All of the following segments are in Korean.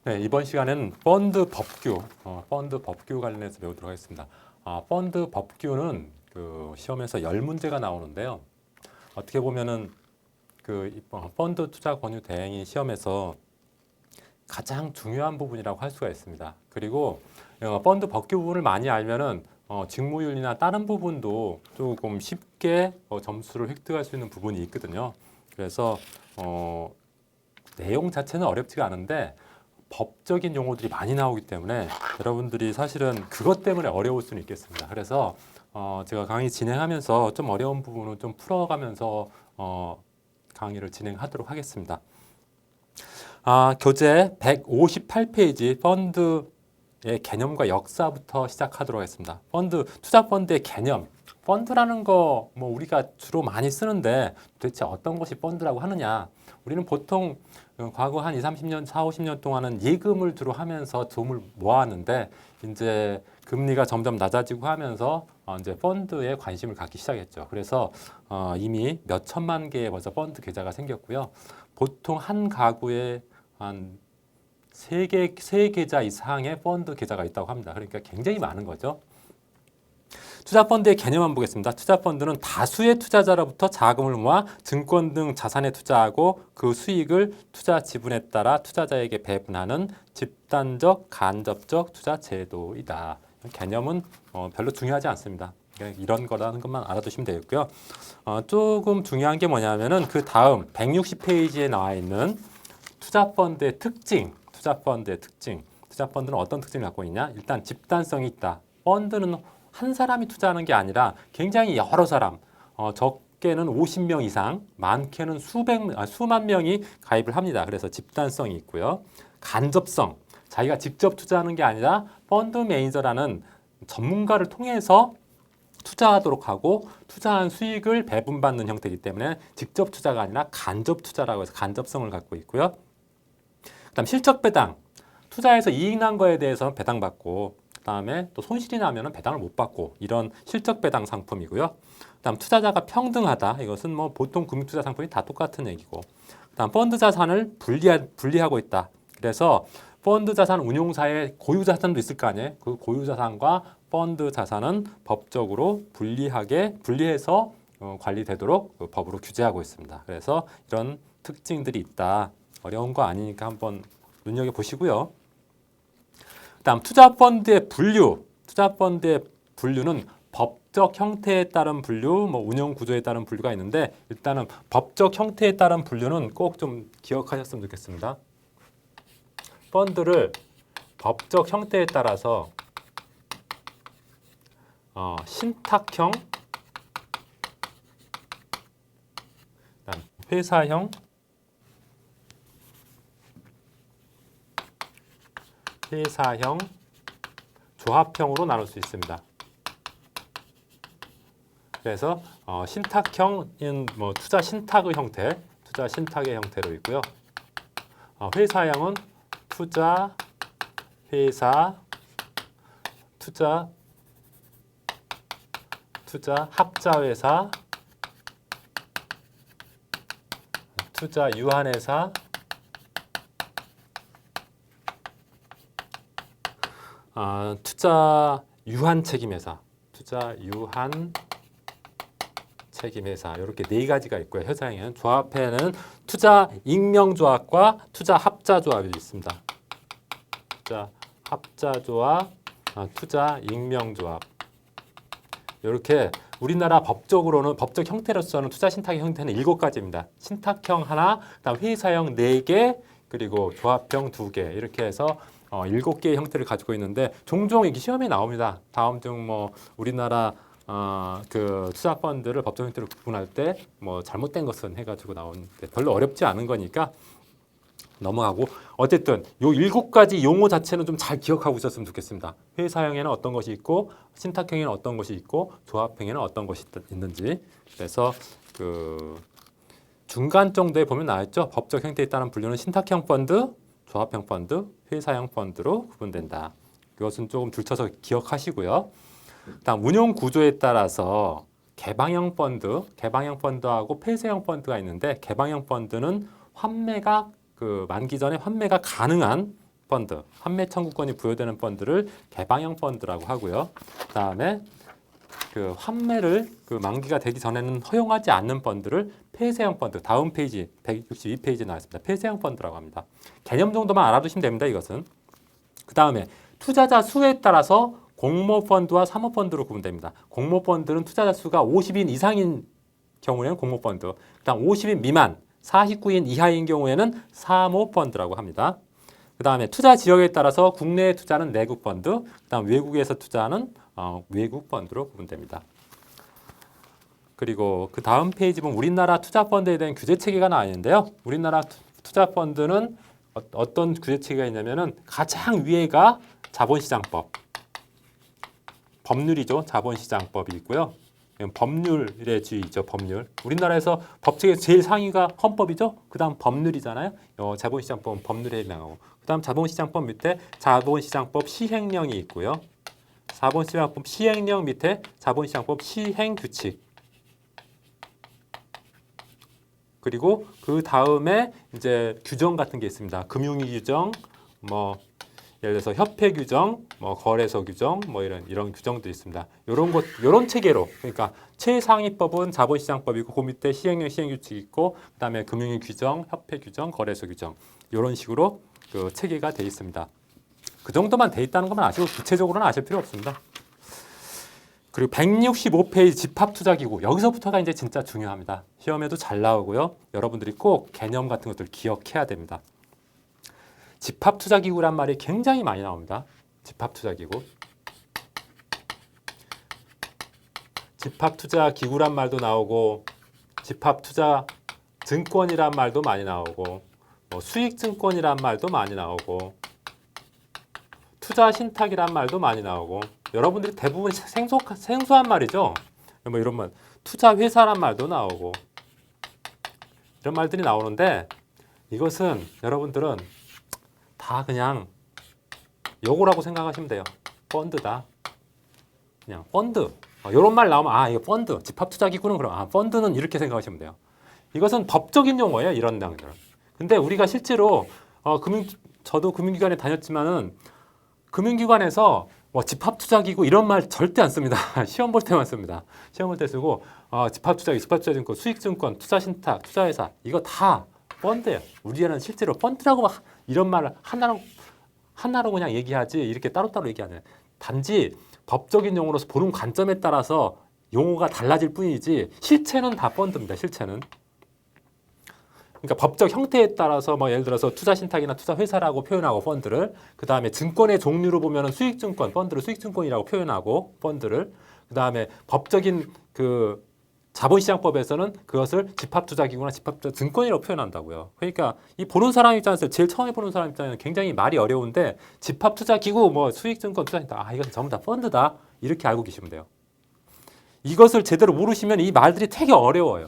네, 이번 시간에는 펀드 법규 관련해서 배우도록 하겠습니다. 펀드 법규는 그 시험에서 10문제가 나오는데요. 어떻게 보면은 펀드 투자 권유 대행이 시험에서 가장 중요한 부분이라고 할 수가 있습니다. 그리고 펀드 법규 부분을 많이 알면은 직무윤리나 다른 부분도 조금 쉽게 점수를 획득할 수 있는 부분이 있거든요. 그래서 내용 자체는 어렵지가 않은데 법적인 용어들이 많이 나오기 때문에 여러분들이 사실은 그것 때문에 어려울 수는 있겠습니다. 그래서 제가 강의 진행하면서 좀 어려운 부분을 좀 풀어가면서 강의를 진행하도록 하겠습니다. 교재 158페이지 펀드의 개념과 역사부터 시작하도록 하겠습니다. 투자 펀드의 개념. 펀드라는 거 뭐 우리가 주로 많이 쓰는데 도대체 어떤 것이 펀드라고 하느냐? 우리는 보통 과거 한 20, 30년, 4, 50년 동안은 예금을 주로 하면서 돈을 모았는데 이제 금리가 점점 낮아지고 하면서 이제 펀드에 관심을 갖기 시작했죠. 그래서 이미 몇 천만 개의 벌써 펀드 계좌가 생겼고요. 보통 한 가구에 한 세 계좌 이상의 펀드 계좌가 있다고 합니다. 그러니까 굉장히 많은 거죠. 투자펀드의 개념 한번 보겠습니다. 투자펀드는 다수의 투자자로부터 자금을 모아 증권 등 자산에 투자하고 그 수익을 투자 지분에 따라 투자자에게 배분하는 집단적, 간접적 투자 제도이다. 개념은 별로 중요하지 않습니다. 이런 거라는 것만 알아두시면 되겠고요. 조금 중요한 게 뭐냐면은 그 다음 160페이지에 나와 있는 투자펀드의 특징. 투자펀드는 어떤 특징을 갖고 있냐? 일단 집단성이 있다. 펀드는 한 사람이 투자하는 게 아니라 굉장히 여러 사람, 적게는 50명 이상, 많게는 수만 명이 가입을 합니다. 그래서 집단성이 있고요. 간접성, 자기가 직접 투자하는 게 아니라 펀드 매니저라는 전문가를 통해서 투자하도록 하고 투자한 수익을 배분받는 형태이기 때문에 직접 투자가 아니라 간접 투자라고 해서 간접성을 갖고 있고요. 그다음 실적 배당, 투자해서 이익 난 거에 대해서는 배당받고 그다음에 또 손실이 나면은 배당을 못 받고 이런 실적 배당 상품이고요. 그다음 투자자가 평등하다. 이것은 뭐 보통 금융투자 상품이 다 똑같은 얘기고. 그다음 펀드 자산을 분리하고 있다. 그래서 펀드 자산 운용사의 고유 자산도 있을 거 아니에요. 그 고유 자산과 펀드 자산은 법적으로 분리해서 관리되도록 그 법으로 규제하고 있습니다. 그래서 이런 특징들이 있다. 어려운 거 아니니까 한번 눈여겨 보시고요. 다음 투자펀드의 분류는 법적 형태에 따른 분류, 뭐 운영 구조에 따른 분류가 있는데 일단은 법적 형태에 따른 분류는 꼭 좀 기억하셨으면 좋겠습니다. 펀드를 법적 형태에 따라서 신탁형, 그다음 회사형, 조합형으로 나눌 수 있습니다. 그래서 신탁형은 뭐 투자 신탁의 형태로 있고요. 회사형은 투자 합자회사, 투자 유한회사, 투자 유한 책임회사 이렇게 네 가지가 있고요. 회사형은 조합회는 투자 익명조합과 투자 합자조합이 있습니다. 투자 합자조합, 투자 익명조합 이렇게 우리나라 법적으로는 법적 형태로서는 투자 신탁의 형태는 7가지입니다. 신탁형 하나, 그다음 회사형 4개, 그리고 조합형 2개 이렇게 해서 7개의 형태를 가지고 있는데 종종 이게 시험에 나옵니다. 다음 중 뭐 우리나라 그 투자 펀드를 법적 형태로 구분할 때 뭐 잘못된 것은 해가지고 나오는데 별로 어렵지 않은 거니까 넘어가고 어쨌든 요 7가지 용어 자체는 좀 잘 기억하고 있었으면 좋겠습니다. 회사형에는 어떤 것이 있고 신탁형에는 어떤 것이 있고 조합형에는 어떤 것이 있는지. 그래서 그 중간 정도에 보면 나왔죠. 법적 형태에 따른 분류는 신탁형 펀드, 조합형 펀드, 회사형 펀드로 구분된다. 이것은 조금 줄쳐서 기억하시고요. 다음 운용 구조에 따라서 개방형 펀드하고 폐쇄형 펀드가 있는데 개방형 펀드는 환매가 만기 전에 환매가 가능한 펀드, 환매 청구권이 부여되는 펀드를 개방형 펀드라고 하고요. 그다음에 그 환매를 그 만기가 되기 전에는 허용하지 않는 펀드를 폐쇄형 펀드, 다음 페이지 162페이지에 나와 있습니다. 폐쇄형 펀드라고 합니다. 개념 정도만 알아두시면 됩니다. 이것은. 그다음에 투자자 수에 따라서 공모펀드와 사모펀드로 구분됩니다. 공모펀드는 투자자 수가 50인 이상인 경우에는 공모펀드, 그다음 50인 미만, 49인 이하인 경우에는 사모펀드라고 합니다. 그다음에 투자 지역에 따라서 국내에 투자는 내국 펀드, 그다음 외국에서 투자는 외국 펀드로 구분됩니다. 그리고 그 다음 페이지 보면 우리나라 투자 펀드에 대한 규제 체계가 나와 있는데요. 우리나라 투자 펀드는 어떤 규제 체계가 있냐면은 가장 위에가 자본시장법, 법률이죠. 자본시장법이 있고요. 법률의 주의죠. 법률. 우리나라에서 법칙의 제일 상위가 헌법이죠. 그다음 법률이잖아요. 자본시장법은 법률에 해당하고. 그다음 자본시장법 밑에 자본시장법 시행령이 있고요. 자본시장법 시행령 밑에 자본시장법 시행규칙. 그리고 그 다음에 이제 규정 같은 게 있습니다. 금융위 규정, 뭐 예를 들어서 협회 규정, 뭐 거래소 규정, 뭐 이런 규정도 있습니다. 요런 체계로, 그러니까 최상위법은 자본시장법이고 그 밑에 시행령, 시행규칙이 있고 그다음에 금융위 규정, 협회 규정, 거래소 규정 이런 식으로 그 체계가 돼 있습니다. 그 정도만 돼 있다는 것만 아시고 구체적으로는 아실 필요 없습니다. 그리고 165페이지 집합투자기구, 여기서부터가 이제 진짜 중요합니다. 시험에도 잘 나오고요. 여러분들이 꼭 개념 같은 것들 기억해야 됩니다. 집합투자기구란 말이 굉장히 많이 나옵니다. 집합투자기구. 집합투자기구란 말도 나오고 집합투자증권이란 말도 많이 나오고 뭐 수익증권이란 말도 많이 나오고 투자신탁이란 말도 많이 나오고 여러분들이 대부분 생소한 말이죠. 뭐 이런 말, 투자회사란 말도 나오고 이런 말들이 나오는데 이것은 여러분들은 다 그냥 요거라고 생각하시면 돼요. 펀드다. 그냥 펀드. 이런 말 나오면 이거 펀드. 집합투자기구는 그럼 펀드는 이렇게 생각하시면 돼요. 이것은 법적인 용어예요. 이런 단어들은. 근데 우리가 실제로 저도 금융기관에 다녔지만은 금융기관에서 집합투자기구 이런 말 절대 안 씁니다. 시험 볼 때만 씁니다. 시험 볼 때 쓰고 집합투자기구, 집합투자증권, 수익증권, 투자신탁, 투자회사 이거 다 펀드예요. 우리는 실제로 펀드라고 이런 말을 하나로 그냥 얘기하지 이렇게 따로따로 얘기 안 해요. 단지 법적인 용어로서 보는 관점에 따라서 용어가 달라질 뿐이지 실체는 다 펀드입니다. 실체는. 그러니까 법적 형태에 따라서 뭐 예를 들어서 투자신탁이나 투자회사라고 표현하고 펀드를, 그 다음에 증권의 종류로 보면은 수익증권, 펀드를 수익증권이라고 표현하고 펀드를, 그 다음에 법적인 그 자본시장법에서는 그것을 집합투자기구나 집합투자증권이라고 표현한다고요. 그러니까 이 보는 사람 입장에서 제일 처음에 보는 사람 입장에는 굉장히 말이 어려운데 집합투자기구, 뭐 수익증권, 투자신탁 이건 전부 다 펀드다 이렇게 알고 계시면 돼요. 이것을 제대로 모르시면 이 말들이 되게 어려워요.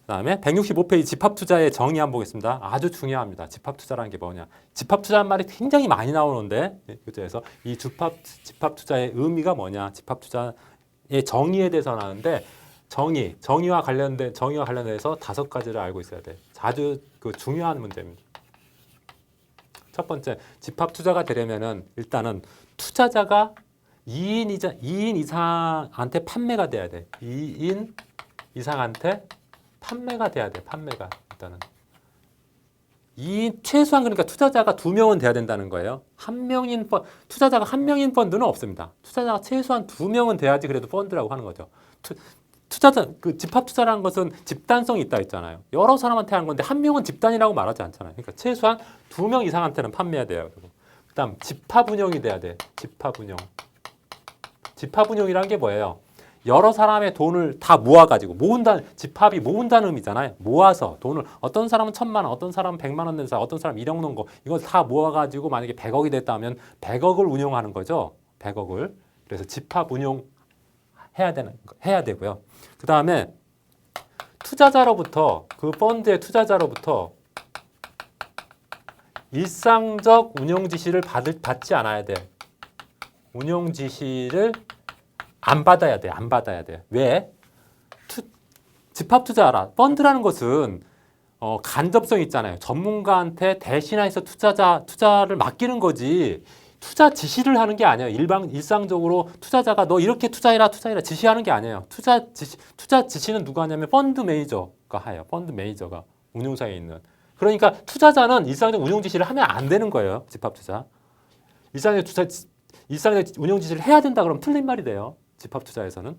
그 다음에 165페이지 집합투자의 정의 한번 보겠습니다. 아주 중요합니다. 집합투자라는 게 뭐냐. 집합투자란 말이 굉장히 많이 나오는데 그래서 이 집합투자의 의미가 뭐냐. 집합투자의 정의에 대해서 나오는데 정의와 관련돼서 5가지를 알고 있어야 돼. 아주 그 중요한 문제입니다. 첫 번째, 집합투자가 되려면은 일단은 투자자가 2인 이상한테 판매가 돼야 돼. 2인 이상한테 판매가 돼야 돼. 판매가 일단은 최소한 그러니까 투자자가 2명은 돼야 된다는 거예요. 투자자가 1명인 펀드는 없습니다. 투자자가 최소한 2명은 돼야지 그래도 펀드라고 하는 거죠. 집합 투자라는 것은 집단성이 있다 했잖아요. 여러 사람한테 하는 건데 1명은 집단이라고 말하지 않잖아요. 그러니까 최소한 2명 이상한테는 판매해야 돼요. 그다음 집합 운용이 돼야 돼. 집합 운용이란 게 뭐예요? 여러 사람의 돈을 다 모아가지고 집합이 모은다는 의미잖아요. 모아서 돈을 어떤 사람은 1,000만 원, 어떤 사람은 100만 원 낸 사람, 어떤 사람은 1억 넣은 거 이걸 다 모아가지고 만약에 100억이 됐다면 100억을 운용하는 거죠. 100억을. 그래서 집합 운용 해야 되고요. 그 다음에 그 펀드의 투자자로부터 일상적 운용 지시를 받지 않아야 돼. 운용 지시를 안 받아야 돼. 왜? 집합 투자라. 펀드라는 것은 간접성 있잖아요. 전문가한테 대신해서 투자를 맡기는 거지. 투자 지시를 하는 게 아니에요. 일상적으로 투자자가 너 이렇게 투자해라 지시하는 게 아니에요. 투자 지시는 누가 하냐면 펀드 매니저가 해요. 펀드 매니저가 운용사에 있는. 그러니까 투자자는 일상적 운용 지시를 하면 안 되는 거예요. 집합투자. 일상적 운용 지시를 해야 된다 그러면 틀린 말이 돼요. 집합투자에서는.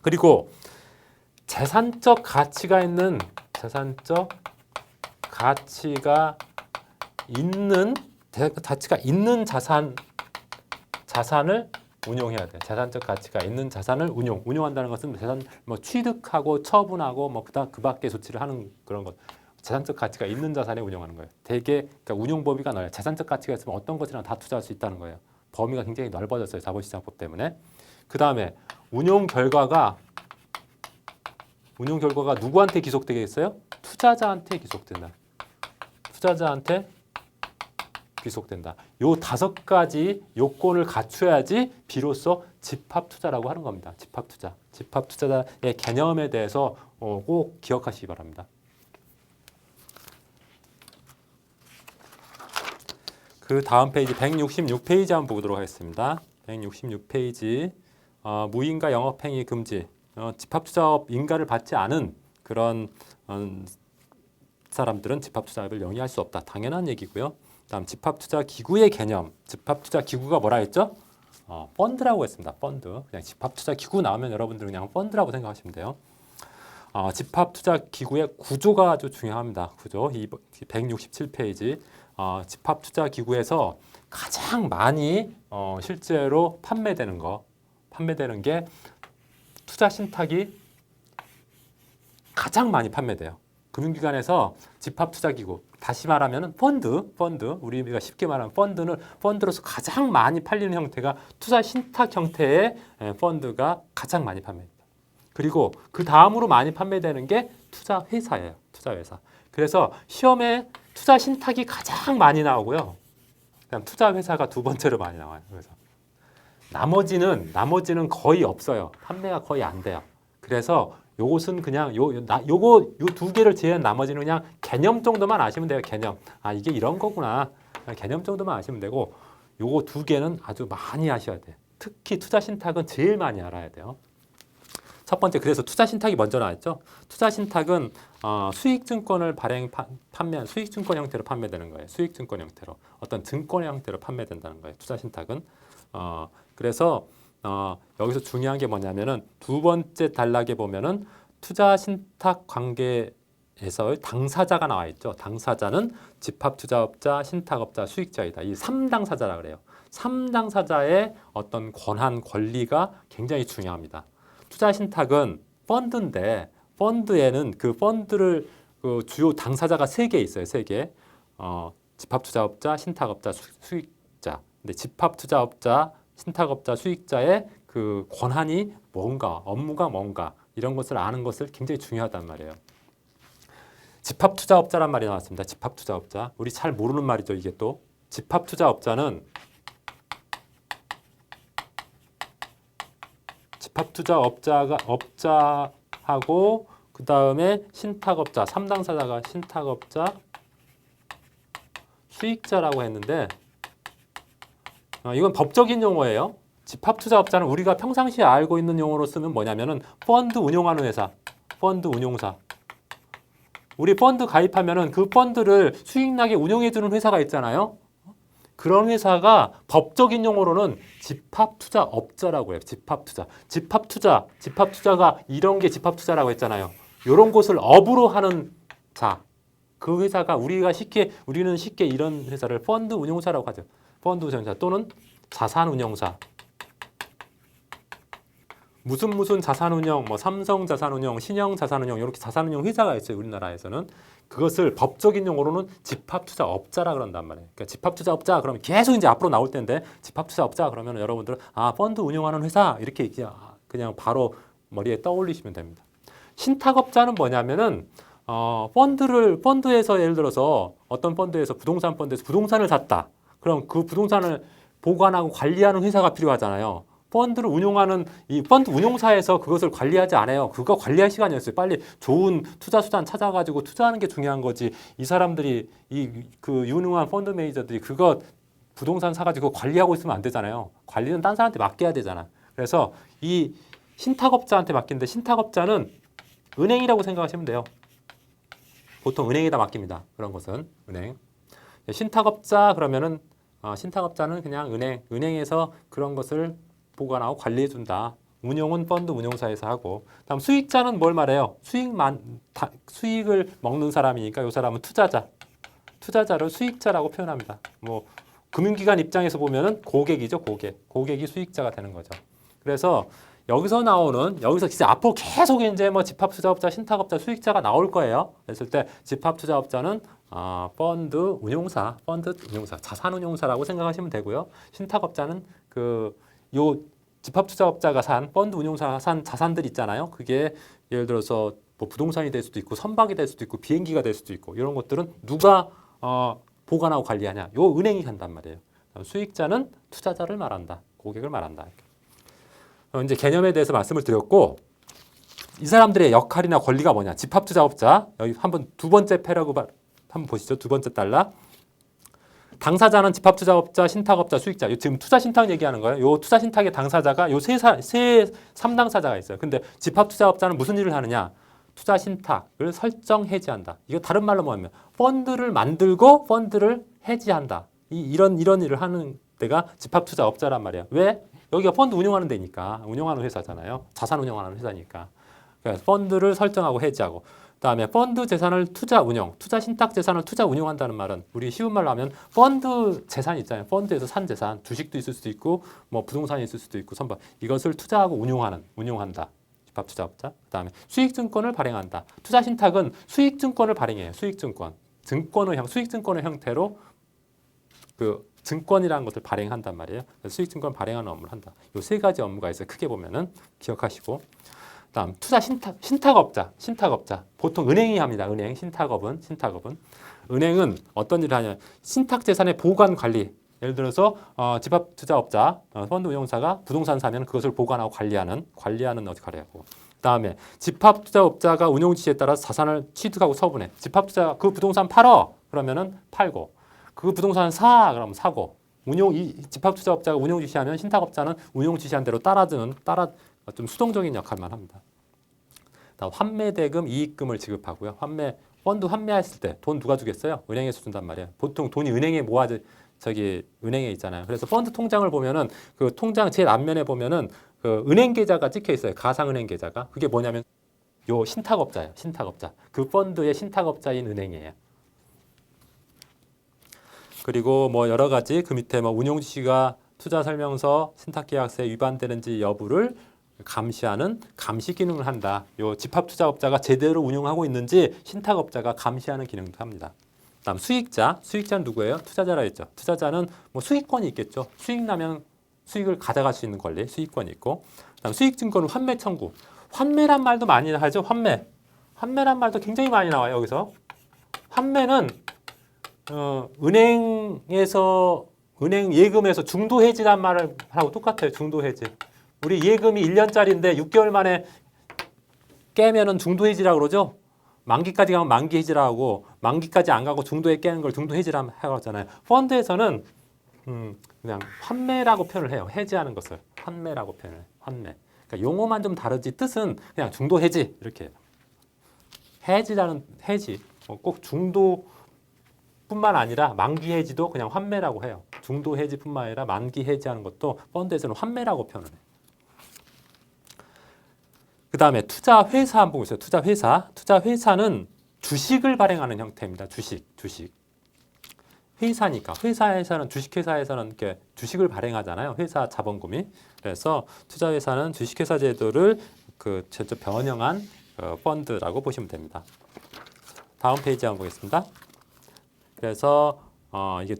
그리고 재산적 가치가 있는 자산을 운용해야 돼. 재산적 가치가 있는 자산을 운용한다는 것은 재산 취득하고 처분하고 그 밖의 조치를 하는 그런 것. 재산적 가치가 있는 자산에 운용하는 거예요. 되게 그러니까 운용 범위가 넓어요. 재산적 가치가 있으면 어떤 것이랑 다 투자할 수 있다는 거예요. 범위가 굉장히 넓어졌어요. 자본시장법 때문에. 그 다음에 운용 결과가 누구한테 기속되겠어요? 투자자한테 기속된다. 요 5가지 요건을 갖춰야지 비로소 집합투자라고 하는 겁니다. 집합투자의 개념에 대해서 꼭 기억하시기 바랍니다. 그 다음 페이지 166페이지 한번 보도록 하겠습니다. 166페이지 무인가 영업행위 금지. 집합투자업 인가를 받지 않은 그런 사람들은 집합투자업을 영위할 수 없다. 당연한 얘기고요. 다음 집합투자기구의 개념. 집합투자기구가 뭐라 했죠? 펀드라고 했습니다. 펀드. 그냥 집합투자기구 나오면 여러분들은 그냥 펀드라고 생각하시면 돼요. 집합투자기구의 구조가 아주 중요합니다. 구조. 167페이지. 집합투자기구에서 가장 많이 실제로 판매되는 게 투자신탁이 가장 많이 판매돼요. 금융기관에서 집합투자기구, 다시 말하면 펀드, 우리가 쉽게 말하면 펀드로서 가장 많이 팔리는 형태가 투자신탁 형태의 펀드가 가장 많이 판매됩니다. 그리고 그 다음으로 많이 판매되는 게 투자회사예요. 투자회사. 그래서 시험에 투자신탁이 가장 많이 나오고요. 그다음 투자회사가 두 번째로 많이 나와요. 그래서 나머지는 거의 없어요. 판매가 거의 안 돼요. 그래서 요것은 그냥 요 두 개를 제외한 나머지는 그냥 개념 정도만 아시면 돼요. 개념. 이게 이런 거구나. 개념 정도만 아시면 되고 요거 두 개는 아주 많이 아셔야 돼요. 특히 투자신탁은 제일 많이 알아야 돼요. 첫 번째, 그래서 투자신탁이 먼저 나왔죠. 투자신탁은 수익증권을 판매한 수익증권 형태로 판매되는 거예요. 수익증권 형태로. 어떤 증권의 형태로 판매된다는 거예요. 투자신탁은. 그래서 여기서 중요한 게 뭐냐면은 두 번째 단락에 보면은 투자신탁 관계에서 당사자가 나와 있죠. 당사자는 집합투자업자, 신탁업자, 수익자이다. 이 3당사자라 그래요. 3당사자의 어떤 권한, 권리가 굉장히 중요합니다. 투자신탁은 펀드인데 펀드에는 그 펀드를 주요 당사자가 3개 있어요. 3개. 집합투자업자, 신탁업자, 수익자. 근데 집합투자업자, 신탁업자, 수익자의 그 권한이 뭔가, 업무가 뭔가 이런 것을 아는 것을 굉장히 중요하단 말이에요. 집합투자업자란 말이 나왔습니다. 집합투자업자. 우리 잘 모르는 말이죠. 이게 또 집합투자업자는 업자하고 그 다음에 신탁업자, 3당사자가 신탁업자, 수익자라고 했는데 이건 법적인 용어예요. 집합투자업자는 우리가 평상시에 알고 있는 용어로 쓰는 뭐냐면은 펀드 운용하는 회사, 펀드 운용사. 우리 펀드 가입하면은 그 펀드를 수익나게 운용해주는 회사가 있잖아요. 그런 회사가 법적인 용어로는 집합투자업자라고 해요. 집합투자가 이런 게 집합투자라고 했잖아요. 이런 곳을 업으로 하는 자, 그 회사가 우리는 쉽게 이런 회사를 펀드 운용사라고 하죠. 펀드 운용사 또는 자산운용사. 무슨 자산운용, 삼성자산운용, 신영자산운용 이렇게 자산운용 회사가 있어요. 우리나라에서는. 그것을 법적인 용어로는 집합투자업자라 그런단 말이에요. 그러니까 집합투자업자 그러면 계속 이제 앞으로 나올 텐데 집합투자업자 그러면 여러분들은 펀드 운용하는 회사 이렇게 그냥 바로 머리에 떠올리시면 됩니다. 신탁업자는 뭐냐면은 펀드에서 예를 들어서 어떤 펀드에서 부동산에서 부동산을 샀다. 그럼 그 부동산을 보관하고 관리하는 회사가 필요하잖아요. 펀드를 운용하는 이 펀드 운용사에서 그것을 관리하지 않아요. 그거 관리할 시간이 없어요. 빨리 좋은 투자 수단 찾아가지고 투자하는 게 중요한 거지. 이 사람들이 그 유능한 펀드 매니저들이 그거 부동산 사가지고 관리하고 있으면 안 되잖아요. 관리는 딴 사람한테 맡겨야 되잖아. 그래서 이 신탁업자한테 맡기는데 신탁업자는 은행이라고 생각하시면 돼요. 보통 은행에다 맡깁니다. 그런 것은 은행. 신탁업자 그러면은 신탁업자는 그냥 은행에서 그런 것을 보관하고 관리해 준다. 운용은 펀드 운용사에서 하고. 다음 수익자는 뭘 말해요? 수익을 먹는 사람이니까 이 사람은 투자자를 수익자라고 표현합니다. 뭐 금융기관 입장에서 보면은 고객이죠, 고객이 수익자가 되는 거죠. 그래서 여기서 진짜 앞으로 계속 이제 뭐 집합투자업자, 신탁업자, 수익자가 나올 거예요. 그랬을 때 집합투자업자는 펀드 운용사, 자산운용사라고 생각하시면 되고요. 신탁업자는 요 집합투자업자가 산 펀드 운용사가 산 자산들 있잖아요. 그게 예를 들어서 뭐 부동산이 될 수도 있고 선박이 될 수도 있고 비행기가 될 수도 있고 이런 것들은 누가 보관하고 관리하냐? 요 은행이 한단 말이에요. 수익자는 투자자를 말한다, 고객을 말한다. 이제 개념에 대해서 말씀을 드렸고 이 사람들의 역할이나 권리가 뭐냐? 집합투자업자 여기 한번 두 번째 패러그램 한번 보시죠. 두 번째 달라. 당사자는 집합투자업자, 신탁업자, 수익자. 지금 투자신탁 얘기하는 거예요. 요 투자신탁의 당사자가 요 세 3당사자가 있어요. 근데 집합투자업자는 무슨 일을 하느냐? 투자신탁을 설정, 해지한다. 이거 다른 말로 뭐냐면 펀드를 만들고 펀드를 해지한다. 이런 일을 하는 데가 집합투자업자란 말이에요. 왜? 여기가 펀드 운용하는 데니까. 운용하는 회사잖아요. 자산 운용하는 회사니까. 그래서 펀드를 설정하고 해지하고. 그다음에 펀드 재산을 투자 운용, 투자 신탁 재산을 투자 운용한다는 말은 우리 쉬운 말로 하면 펀드 재산 있잖아요. 펀드에서 산 재산, 주식도 있을 수도 있고 뭐 부동산이 있을 수도 있고 선박 이것을 투자하고 운용한다. 집합투자업자. 그다음에 수익증권을 발행한다. 투자 신탁은 수익증권을 발행해요. 수익증권 수익증권의 형태로 그 증권이라는 것을 발행한단 말이에요. 수익증권 발행하는 업무를 한다. 이 세 가지 업무가 있어요. 크게 보면은 기억하시고. 다음 투자 신탁업자 보통 은행이 합니다. 신탁업은 은행은 어떤 일을 하냐? 신탁 재산의 보관 관리. 예를 들어서 집합투자업자 펀드 운용사가 부동산 사면 그것을 보관하고 관리하는 역할을 하고. 그다음에 집합투자업자가 운용 지시에 따라 자산을 취득하고 처분해. 집합투자 그 부동산 팔어 그러면은 팔고 그 부동산 사 그러면 사고. 집합투자업자가 운용 지시하면 신탁업자는 운용 지시한 대로 좀 수동적인 역할만 합니다. 다음 환매 대금 이익금을 지급하고요. 펀드 환매했을 때 돈 누가 주겠어요? 은행에서 준단 말이에요. 보통 돈이 은행에 은행에 있잖아요. 그래서 펀드 통장을 보면은 그 통장 제일 앞면에 보면은 그 은행 계좌가 찍혀 있어요. 가상은행 계좌가. 그게 뭐냐면 요 신탁업자예요. 신탁업자. 그 펀드의 신탁업자인 은행이에요. 그리고 뭐 여러 가지 그 밑에 뭐 운용 지시가 투자 설명서 신탁계약서에 위반되는지 여부를 감시하는 감시 기능을 한다. 요 집합투자업자가 제대로 운용하고 있는지 신탁업자가 감시하는 기능도 합니다. 다음 수익자는 누구예요? 투자자라 했죠. 투자자는 뭐 수익권이 있겠죠. 수익 나면 수익을 가져갈 수 있는 권리, 수익권이 있고. 다음 수익증권은 환매 청구. 환매란 말도 많이 하죠. 환매란 말도 굉장히 많이 나와요. 여기서 환매는 은행 예금에서 중도 해지란 말을 하고 똑같아요. 중도 해지. 우리 예금이 1년짜리인데 6개월 만에 깨면은 중도 해지라고 그러죠. 만기까지 가면 만기 해지라고 하고 만기까지 안 가고 중도에 깨는 걸 중도 해지라고 하잖아요. 펀드에서는 그냥 환매라고 표현을 해요. 해지하는 것을 환매라고 표현을 해요. 환매. 그러니까 용어만 좀 다르지 뜻은 그냥 중도 해지 이렇게 해요. 해지라는 해지 꼭 중도뿐만 아니라 만기 해지도 그냥 환매라고 해요. 중도 해지뿐만 아니라 만기 해지하는 것도 펀드에서는 환매라고 표현을 해요. 그 다음에 투자회사 한번 보세요. 투자회사는 주식을 발행하는 형태입니다. 주식. 회사니까. 주식회사에서는 이렇게 주식을 발행하잖아요. 회사 자본금이. 그래서 투자회사는 주식회사 제도를 직접 변형한 펀드라고 보시면 됩니다. 다음 페이지 한번 보겠습니다. 그래서 이게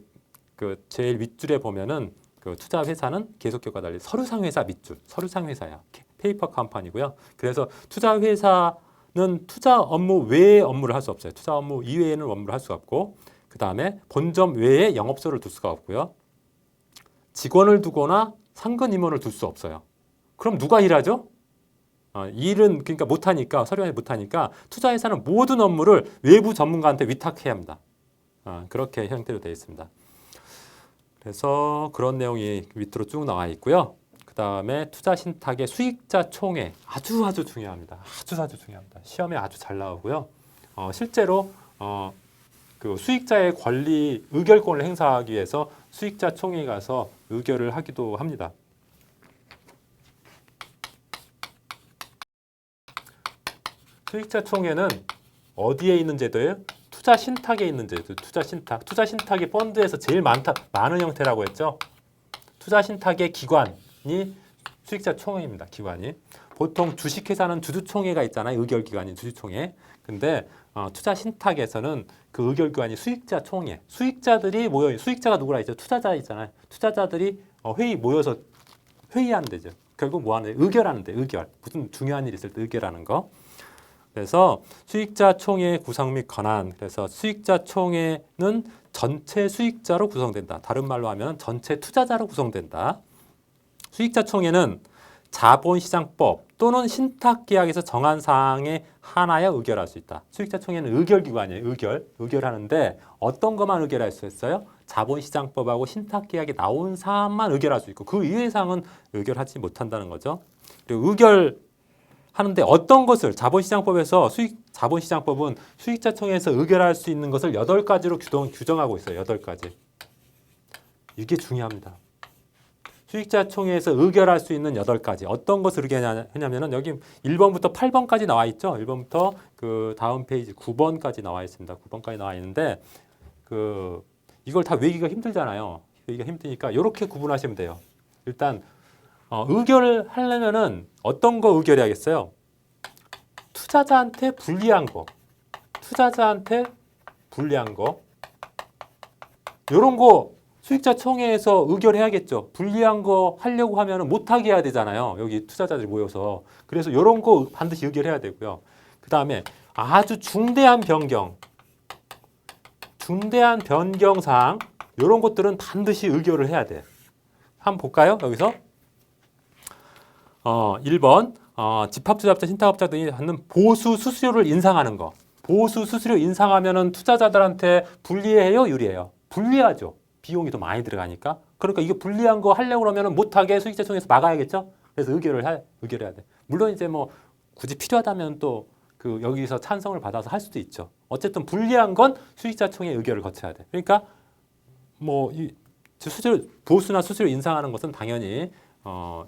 제일 윗줄에 보면은 투자회사는 계속적과 달리 서류상회사 밑줄. 서류상회사야. 페이퍼 컴퍼니고요. 그래서 투자회사는 투자 업무 외의 업무를 할 수 없어요. 투자 업무 이외에는 업무를 할 수 없고 그 다음에 본점 외에 영업소를 둘 수가 없고요. 직원을 두거나 상근 임원을 둘 수 없어요. 그럼 누가 일하죠? 일은 그러니까 못하니까 서류안이 못하니까 투자회사는 모든 업무를 외부 전문가한테 위탁해야 합니다. 그렇게 형태로 되어 있습니다. 그래서 그런 내용이 밑으로 쭉 나와 있고요. 그 다음에 투자 신탁의 수익자 총회 아주 중요합니다. 아주 중요합니다. 시험에 아주 잘 나오고요. 실제로 그 수익자의 권리 의결권을 행사하기 위해서 수익자 총회에 가서 의결을 하기도 합니다. 수익자 총회는 어디에 있는 제도예요? 투자 신탁에 있는 제도. 투자 신탁. 투자 신탁이 펀드에서 제일 많은 형태라고 했죠. 투자 신탁의 기관이 수익자 총회입니다. 기관이. 보통 주식회사는 주주총회가 있잖아요. 의결기관인 주주총회. 근데 투자 신탁에서는 그 의결기관이 수익자 총회. 수익자들이 모여, 수익자가 누구라 했죠? 투자자 있잖아요. 투자자들이 모여서 회의하는 데죠. 결국 뭐 하는 데? 의결하는 데, 의결. 무슨 중요한 일이 있을 때 의결하는 거. 그래서 수익자 총회 구성 및 권한. 그래서 수익자 총회는 전체 수익자로 구성된다. 다른 말로 하면 전체 투자자로 구성된다. 수익자 총회는 자본시장법 또는 신탁계약에서 정한 사항에 한하여 의결할 수 있다. 수익자 총회는 의결기관이에요. 의결하는데 어떤 것만 의결할 수 있어요? 자본시장법하고 신탁계약에 나온 사항만 의결할 수 있고 그 이외의 사항은 의결하지 못한다는 거죠. 그리고 의결하는데 어떤 것을 자본시장법에서 자본시장법은 수익자 총회에서 의결할 수 있는 것을 8가지로 규정하고 있어요. 8가지. 이게 중요합니다. 수익자 총회에서 의결할 수 있는 8가지. 어떤 것을 의결하냐면은 여기 1번부터 8번까지 나와 있죠. 1번부터 그 다음 페이지 9번까지 나와 있습니다. 9번까지 나와 있는데 이걸 다 외우기가 힘들잖아요. 외우기가 힘드니까 이렇게 구분하시면 돼요. 일단 의결을 하려면은 어떤 거 의결해야겠어요? 투자자한테 불리한 거. 이런 거 수익자 총회에서 의결해야겠죠. 불리한 거 하려고 하면 못하게 해야 되잖아요. 여기 투자자들이 모여서. 그래서 이런 거 반드시 의결해야 되고요. 그 다음에 아주 중대한 변경사항 이런 것들은 반드시 의결을 해야 돼. 한번 볼까요? 여기서 1번 집합투자업자, 신탁업자 등이 받는 보수 수수료를 인상하는 거. 보수 수수료 인상하면은 투자자들한테 불리해요, 유리해요? 불리하죠. 비용이 더 많이 들어가니까. 그러니까 이게 불리한 거 하려고 그러면 못하게 수익자 총회에서 막아야겠죠. 그래서 의결해야 돼. 물론 이제 뭐 굳이 필요하다면 또 그 여기서 찬성을 받아서 할 수도 있죠. 어쨌든 불리한 건 수익자 총회 의결을 거쳐야 돼. 그러니까 뭐 이 보수나 수수료 인상하는 것은 당연히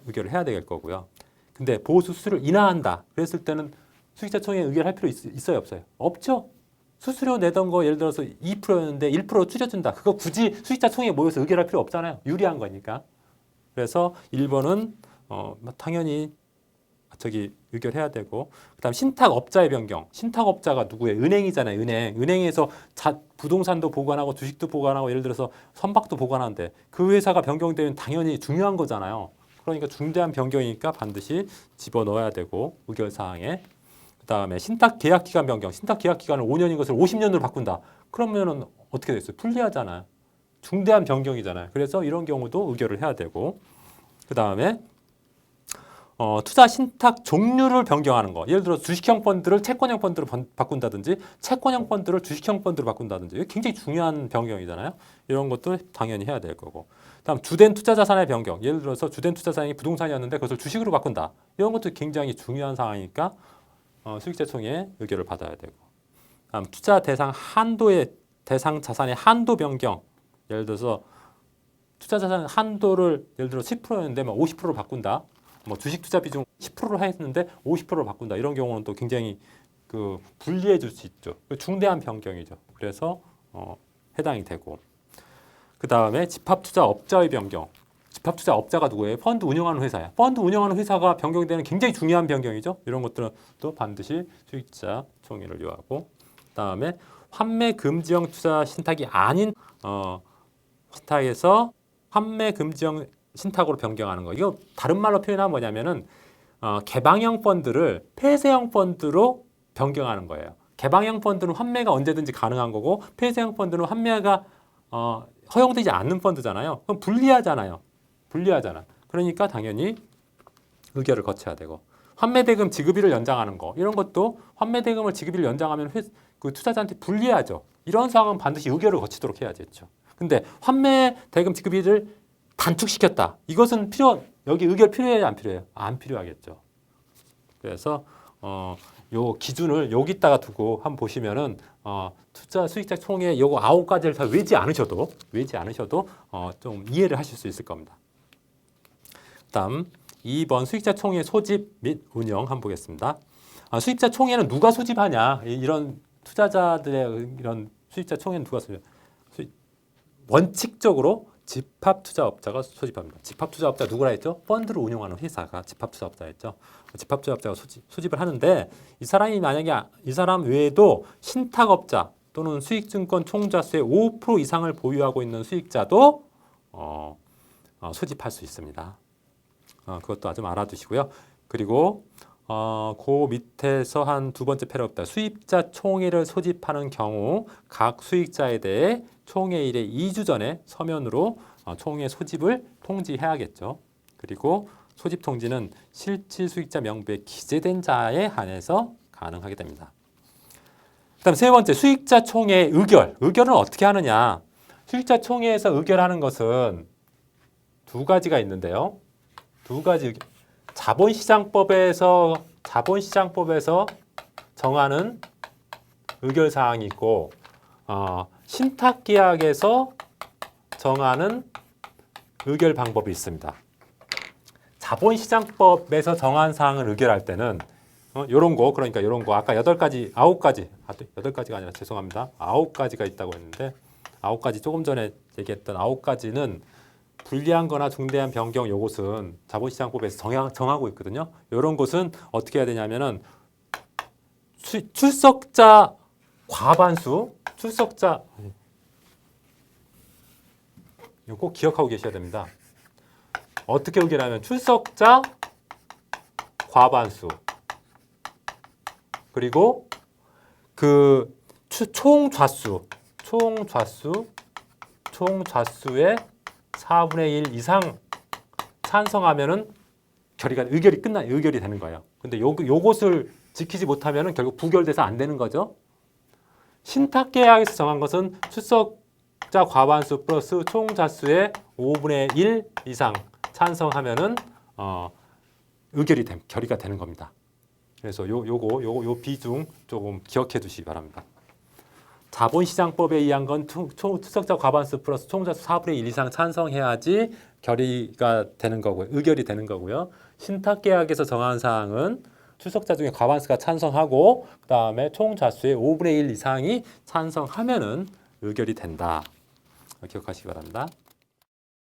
의결을 해야 될 거고요. 근데 보수 수수료를 인하한다. 그랬을 때는 수익자 총회 의결할 필요 있어요, 없어요? 없죠. 수수료 내던 거 예를 들어서 2%였는데 1% 줄여준다. 그거 굳이 수익자 총회에 모여서 의결할 필요 없잖아요. 유리한 거니까. 그래서 1번은 당연히 의결해야 되고, 그다음 신탁업자의 변경. 신탁업자가 누구예요? 은행이잖아요. 은행에서 부동산도 보관하고 주식도 보관하고 예를 들어서 선박도 보관하는데 그 회사가 변경되면 당연히 중요한 거잖아요. 그러니까 중대한 변경이니까 반드시 집어넣어야 되고 의결 사항에. 그다음에 신탁 계약 기간 변경. 신탁 계약 기간을 5년인 것을 50년으로 바꾼다. 그러면은 어떻게 됐어요? 불리하잖아요. 중대한 변경이잖아요. 그래서 이런 경우도 의결을 해야 되고. 그다음에 투자 신탁 종류를 변경하는 거. 예를 들어 주식형 펀드를 채권형 펀드로 바꾼다든지 채권형 펀드를 주식형 펀드로 바꾼다든지 이게 굉장히 중요한 변경이잖아요. 이런 것도 당연히 해야 될 거고. 다음 주된 투자 자산의 변경. 예를 들어서 주된 투자 자산이 부동산이었는데 그것을 주식으로 바꾼다. 이런 것도 굉장히 중요한 상황이니까 수익자 총회 의결을 받아야 되고. 다음 투자 대상 자산의 한도 변경. 예를 들어서 투자 자산 한도를 예를 들어 10%였는데 50%로 바꾼다. 주식 투자 비중 10%로 했는데 50%로 바꾼다. 이런 경우는 또 굉장히 불리해 줄 수 있죠. 중대한 변경이죠. 그래서 해당이 되고. 그 다음에 집합투자업자의 변경. 집합투자업자가 누구예요? 펀드 운영하는 회사야. 펀드 운영하는 회사가 변경되는 굉장히 중요한 변경이죠. 이런 것들은 또 반드시 수익자 총회를 요하고. 그 다음에 환매 금지형 투자 신탁이 아닌 신탁에서 환매 금지형 신탁으로 변경하는 거. 이거 다른 말로 표현하면 뭐냐면은 개방형 펀드를 폐쇄형 펀드로 변경하는 거예요. 개방형 펀드는 환매가 언제든지 가능한 거고 폐쇄형 펀드는 환매가 허용되지 않는 펀드잖아요. 그럼 불리하잖아. 그러니까 당연히 의결을 거쳐야 되고 환매대금 지급일을 연장하는 거 이런 것도 환매대금을 지급일을 연장하면 그 투자자한테 불리하죠. 이런 상황은 반드시 의결을 거치도록 해야겠죠. 근데 환매대금 지급일을 단축시켰다. 이것은 여기 의결 필요해요, 안 필요해요? 안 필요하겠죠. 그래서 요 기준을 여기다가 두고 한번 보시면은 투자 수익자 총액 요거 9가지를 다 외지 않으셔도 좀 이해를 하실 수 있을 겁니다. 다음 2번 수익자 총회 소집 및 운영 한번 보겠습니다. 수익자 총회는 누가 소집하냐? 이런 투자자들의 이런 수익자 총회는 누가 소집? 원칙적으로 집합투자업자가 소집합니다. 집합투자업자 누구라 했죠? 펀드를 운영하는 회사가 집합투자업자였죠. 집합투자업자가 소집을 하는데 이 사람이 만약에 이 사람 외에도 신탁업자 또는 수익증권 총자수의 5% 이상을 보유하고 있는 수익자도 소집할 수 있습니다. 그것도 아주 알아두시고요. 그리고 그 밑에서 한 두 번째 패러그래프 수입자 총회를 소집하는 경우 각 수익자에 대해 총회일의 2주 전에 서면으로 총회 소집을 통지해야겠죠. 그리고 소집 통지는 실질 수익자 명부에 기재된 자에 한해서 가능하게 됩니다. 그다음 세 번째 수익자 총회 의결. 의결은 어떻게 하느냐? 수익자 총회에서 의결하는 것은 두 가지가 있는데요. 두 가지 자본시장법에서 정하는 의결 사항이 있고 신탁계약에서 정하는 의결 방법이 있습니다. 자본시장법에서 정한 사항을 의결할 때는 요런 거 그러니까 요런 거 아까 8가지가 아니라 죄송합니다. 9가지가 있다고 했는데 9가지 조금 전에 얘기했던 9가지는 불리한 거나 중대한 변경 요것은 자본시장법에서 정하고 있거든요. 이런 것은 어떻게 해야 되냐면은 출석자 과반수 이거 꼭 기억하고 계셔야 됩니다. 어떻게 의결하면 출석자 과반수 그리고 그 총좌수의 4분의 1 이상 찬성하면은 의결이 되는 거예요. 근데 요것을 지키지 못하면은 결국 부결돼서 안 되는 거죠. 신탁계약에서 정한 것은 출석자 과반수 플러스 총좌수의 5분의 1 이상 찬성하면은 결의가 되는 겁니다. 그래서 요 비중 조금 기억해 두시기 바랍니다. 자본시장법에 의한 건 출석자 과반수 플러스 총자수 4분의 1 이상 찬성해야지 결의가 되는 거고요. 의결이 되는 거고요. 신탁계약에서 정한 사항은 출석자 중에 과반수가 찬성하고 그다음에 총자수의 5분의 1 이상이 찬성하면은 의결이 된다. 기억하시기 바랍니다.